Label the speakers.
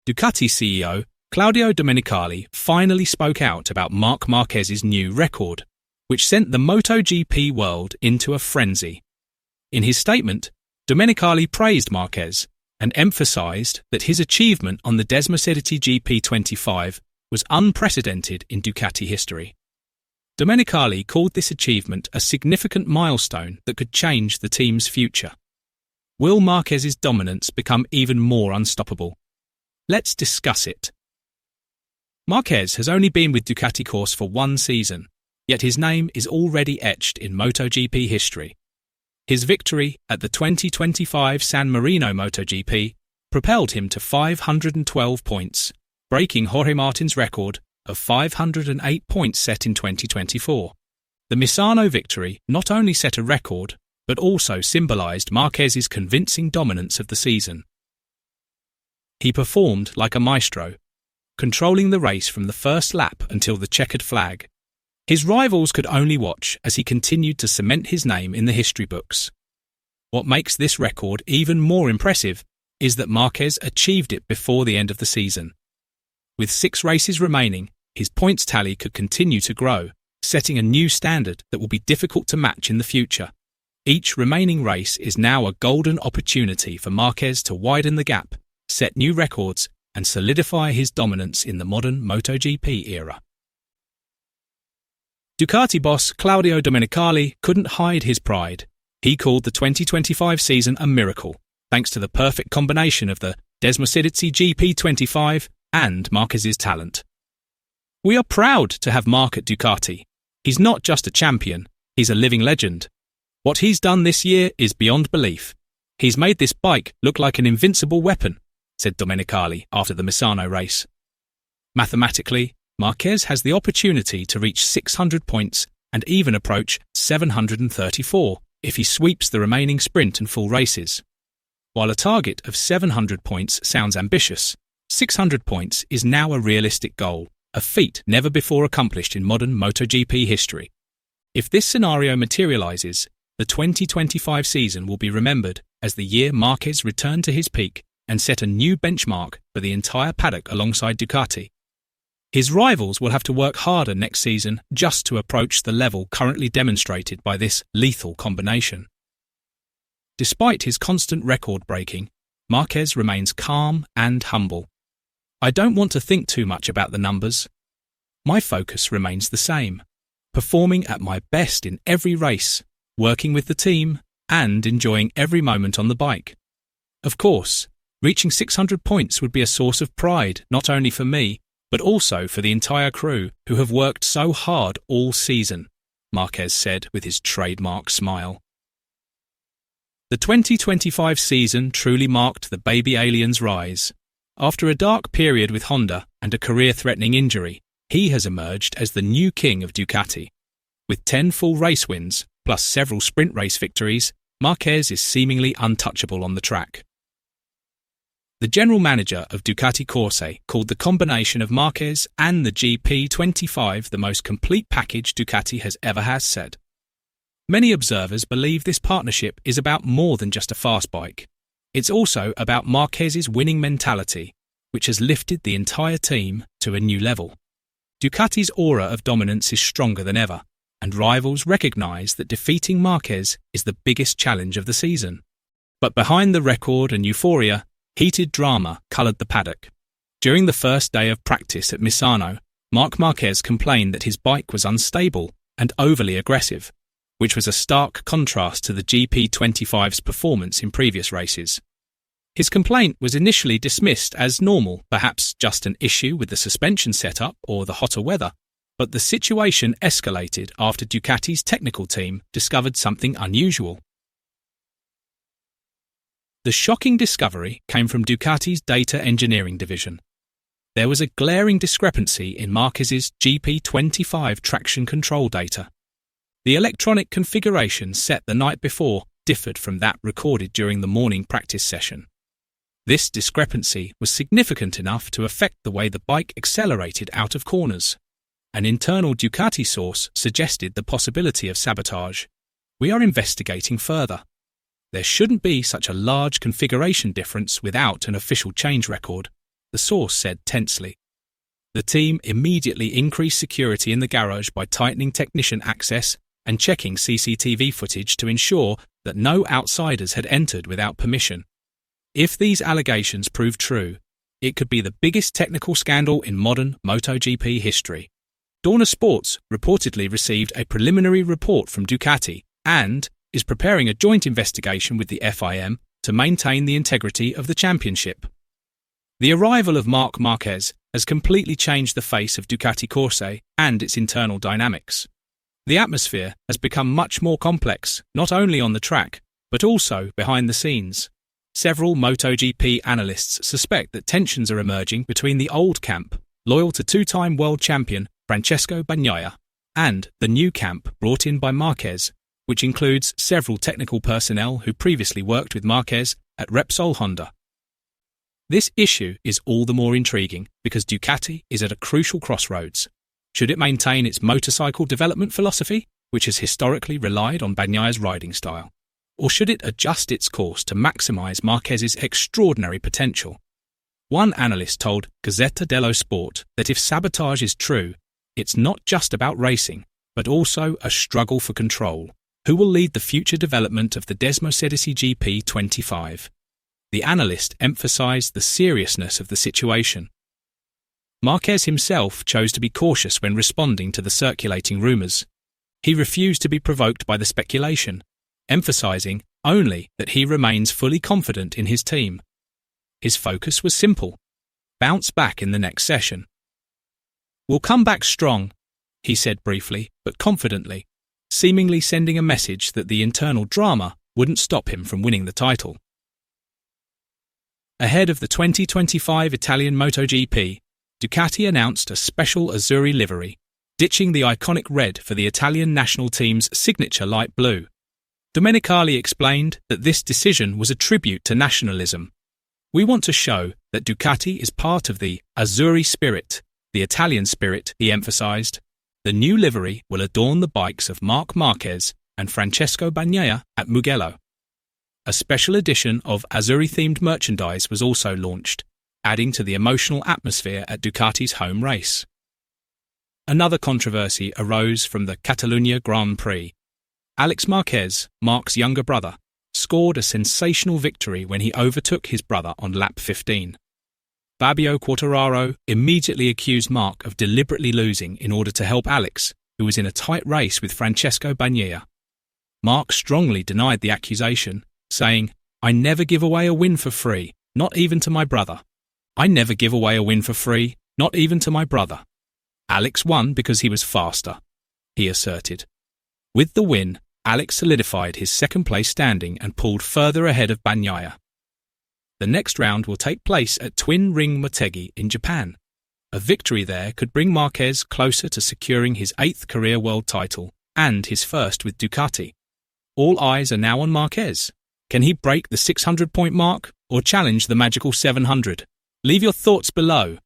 Speaker 1: Ducati CEO Claudio Domenicali finally spoke out about Marc Márquez's new record, which sent the MotoGP world into a frenzy. In his statement, Domenicali praised Marquez and emphasized that his achievement on the Desmosedici GP25 was unprecedented in Ducati history. Domenicali called this achievement a significant milestone that could change the team's future. Will Marquez's dominance become even more unstoppable? Let's discuss it. Marquez has only been with Ducati course for one season, yet his name is already etched in MotoGP history. His victory at the 2025 San Marino MotoGP propelled him to 512 points, breaking Jorge Martin's record of 508 points set in 2024. The Misano victory not only set a record, but also symbolized Marquez's convincing dominance of the season. He performed like a maestro, controlling the race from the first lap until the checkered flag. His rivals could only watch as he continued to cement his name in the history books. What makes this record even more impressive is that Marquez achieved it before the end of the season. With 6 races remaining, his points tally could continue to grow, setting a new standard that will be difficult to match in the future. Each remaining race is now a golden opportunity for Marquez to widen the gap, set new records, and solidify his dominance in the modern MotoGP era. Ducati boss Claudio Domenicali couldn't hide his pride. He called the 2025 season a miracle, thanks to the perfect combination of the Desmosedici GP25 and Marquez's talent. We are proud to have Marc at Ducati. He's not just a champion, he's a living legend. What he's done this year is beyond belief. He's made this bike look like an invincible weapon, said Domenicali after the Misano race. Mathematically, Marquez has the opportunity to reach 600 points and even approach 734 if he sweeps the remaining sprint and full races. While a target of 700 points sounds ambitious, 600 points is now a realistic goal, a feat never before accomplished in modern MotoGP history. If this scenario materializes, the 2025 season will be remembered as the year Marquez returned to his peak and set a new benchmark for the entire paddock alongside Ducati. His rivals will have to work harder next season just to approach the level currently demonstrated by this lethal combination. Despite his constant record breaking, Marquez remains calm and humble. I don't want to think too much about the numbers. My focus remains the same, performing at my best in every race, working with the team, and enjoying every moment on the bike. Of course, reaching 600 points would be a source of pride not only for me, but also for the entire crew who have worked so hard all season, Marquez said with his trademark smile. The 2025 season truly marked the baby alien's rise. After a dark period with Honda and a career-threatening injury, he has emerged as the new king of Ducati. With 10 full race wins, plus several sprint race victories, Marquez is seemingly untouchable on the track. The general manager of Ducati Corse called the combination of Marquez and the GP25 the most complete package Ducati has ever said. Many observers believe this partnership is about more than just a fast bike. It's also about Marquez's winning mentality, which has lifted the entire team to a new level. Ducati's aura of dominance is stronger than ever, and rivals recognise that defeating Marquez is the biggest challenge of the season. But behind the record and euphoria, heated drama coloured the paddock. During the first day of practice at Misano, Marc Márquez complained that his bike was unstable and overly aggressive, which was a stark contrast to the GP25's performance in previous races. His complaint was initially dismissed as normal, perhaps just an issue with the suspension setup or the hotter weather, but the situation escalated after Ducati's technical team discovered something unusual. The shocking discovery came from Ducati's data engineering division. There was a glaring discrepancy in Marquez's GP25 traction control data. The electronic configuration set the night before differed from that recorded during the morning practice session. This discrepancy was significant enough to affect the way the bike accelerated out of corners. An internal Ducati source suggested the possibility of sabotage. We are investigating further. There shouldn't be such a large configuration difference without an official change record. the source said tensely. The team immediately increased security in the garage by tightening technician access and checking CCTV footage to ensure that no outsiders had entered without permission. If these allegations prove true, it could be the biggest technical scandal in modern MotoGP history. Dorna Sports reportedly received a preliminary report from Ducati and is preparing a joint investigation with the FIM to maintain the integrity of the championship. The arrival of Marc Márquez has completely changed the face of Ducati Corse and its internal dynamics. The atmosphere has become much more complex, not only on the track, but also behind the scenes. Several MotoGP analysts suspect that tensions are emerging between the old camp, loyal to two-time world champion Francesco Bagnaia, and the new camp brought in by Marquez, which includes several technical personnel who previously worked with Marquez at Repsol Honda. This issue is all the more intriguing because Ducati is at a crucial crossroads. Should it maintain its motorcycle development philosophy, which has historically relied on Bagnaia's riding style? Or should it adjust its course to maximise Marquez's extraordinary potential? One analyst told Gazzetta dello Sport that if Sabotage is true, it's not just about racing, but also a struggle for control. Who will lead the future development of the Desmosedici GP25? The analyst emphasised the seriousness of the situation. Marquez himself chose to be cautious when responding to the circulating rumours. He refused to be provoked by the speculation, emphasising only that he remains fully confident in his team. His focus was simple: bounce back in the next session. "We'll come back strong," he said briefly but confidently, seemingly sending a message that the internal drama wouldn't stop him from winning the title. Ahead of the 2025 Italian MotoGP, Ducati announced a special Azzurri livery, ditching the iconic red for the Italian national team's signature light blue. Domenicali explained that this decision was a tribute to nationalism. "We want to show that Ducati is part of the Azzurri spirit, the Italian spirit," he emphasised. The new livery will adorn the bikes of Marc Márquez and Francesco Bagnaia at Mugello. A special edition of Azzurri-themed merchandise was also launched, adding to the emotional atmosphere at Ducati's home race. Another controversy arose from the Catalunya Grand Prix. Alex Marquez, Marc's younger brother, scored a sensational victory when he overtook his brother on lap 15. Fabio Quartararo immediately accused Marc of deliberately losing in order to help Alex, who was in a tight race with Francesco Bagnaia. Marc strongly denied the accusation, saying, "I never give away a win for free, not even to my brother. I never give away a win for free, not even to my brother. Alex won because he was faster," he asserted. With the win, Alex solidified his second-place standing and pulled further ahead of Bagnaia. The next round will take place at Twin Ring Motegi in Japan. A victory there could bring Marquez closer to securing his 8th career world title and his first with Ducati. All eyes are now on Marquez. Can he break the 600-point mark or challenge the magical 700? Leave your thoughts below.